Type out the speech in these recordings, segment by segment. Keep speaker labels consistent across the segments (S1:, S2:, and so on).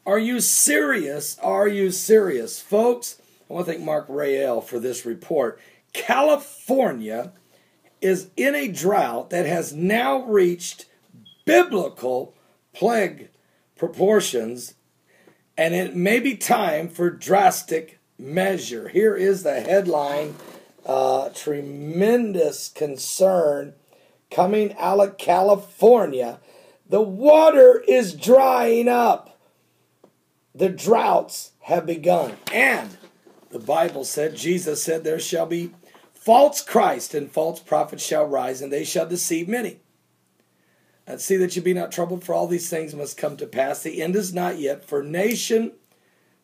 S1: Are you serious? Are you serious? Folks, I want to thank Mark Rael for this report. California is in a drought that has now reached biblical plague proportions, and it may be time for drastic measure. Here is the headline. Tremendous concern coming out of California. The water is drying up. The droughts have begun. And the Bible said, Jesus said, there shall be false Christ and false prophets shall rise, and they shall deceive many. And see that you be not troubled, for all these things must come to pass. The end is not yet. For nation,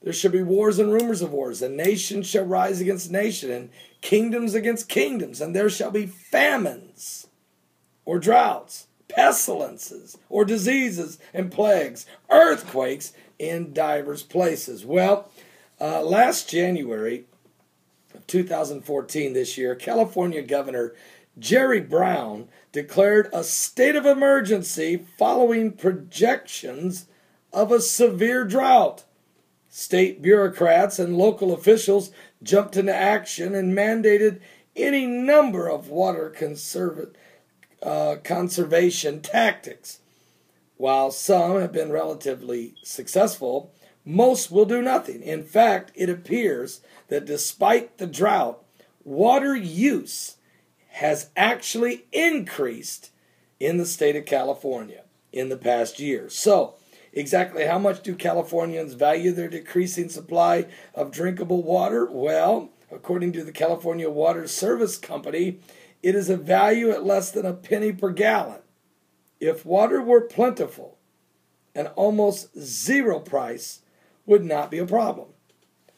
S1: there shall be wars and rumors of wars, and nation shall rise against nation, and kingdoms against kingdoms, and there shall be famines, or droughts, pestilences, or diseases and plagues, earthquakes in divers places. Well, last January of 2014, this year, California Governor Jerry Brown declared a state of emergency following projections of a severe drought. State bureaucrats and local officials jumped into action and mandated any number of water conservation tactics. While some have been relatively successful, most will do nothing. In fact, it appears that despite the drought, water use has actually increased in the state of California in the past year. So, exactly how much do Californians value their decreasing supply of drinkable water? Well, according to the California Water Service Company, it is a value at less than a penny per gallon. If water were plentiful, an almost zero price would not be a problem.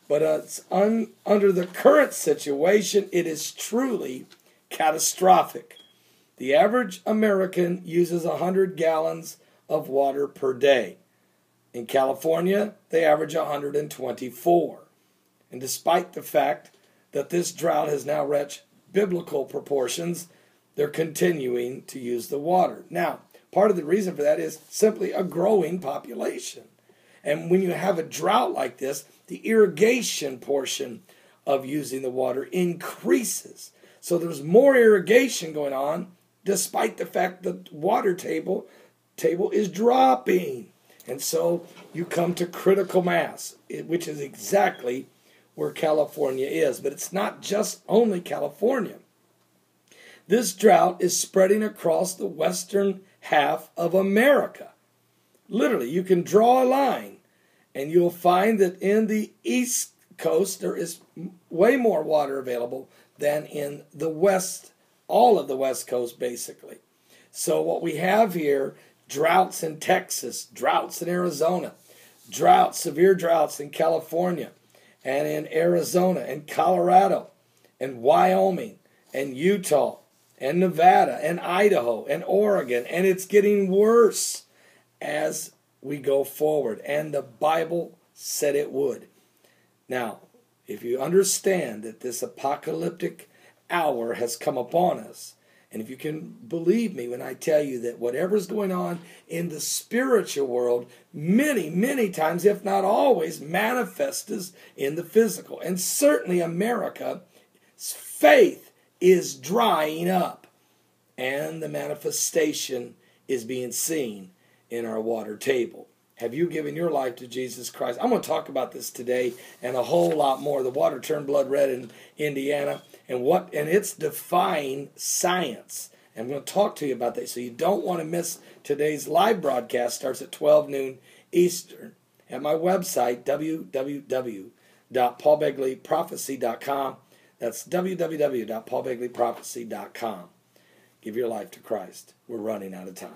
S1: But under the current situation, it is truly catastrophic. The average American uses 100 gallons of water per day. In California, they average 124. And despite the fact that this drought has now reached biblical proportions, they're continuing to use the water. Now, part of the reason for that is simply a growing population. And when you have a drought like this, the irrigation portion of using the water increases. So there's more irrigation going on, despite the fact that the water table is dropping. And so you come to critical mass, which is exactly where California is. But it's not just only California. This drought is spreading across the western half of America. Literally, you can draw a line, and you'll find that in the East Coast, there is way more water available than in the West, all of the West Coast, basically. So what we have here, droughts in Texas, droughts in Arizona, severe droughts in California, and in Arizona, and Colorado, and Wyoming, and Utah, and Nevada, and Idaho, and Oregon, and it's getting worse as we go forward, and the Bible said it would. Now, if you understand that this apocalyptic hour has come upon us, and if you can believe me when I tell you that whatever's going on in the spiritual world, many, many times, if not always, manifests in the physical. And certainly America's faith is drying up, and the manifestation is being seen in our water table. Have you given your life to Jesus Christ? I'm going to talk about this today and a whole lot more. The water turned blood red in Indiana and it's defying science. I'm going to talk to you about that. So you don't want to miss today's live broadcast. Starts at 12 noon Eastern at my website, www.paulbegleyprophecy.com. That's www.paulbegleyprophecy.com. Give your life to Christ. We're running out of time.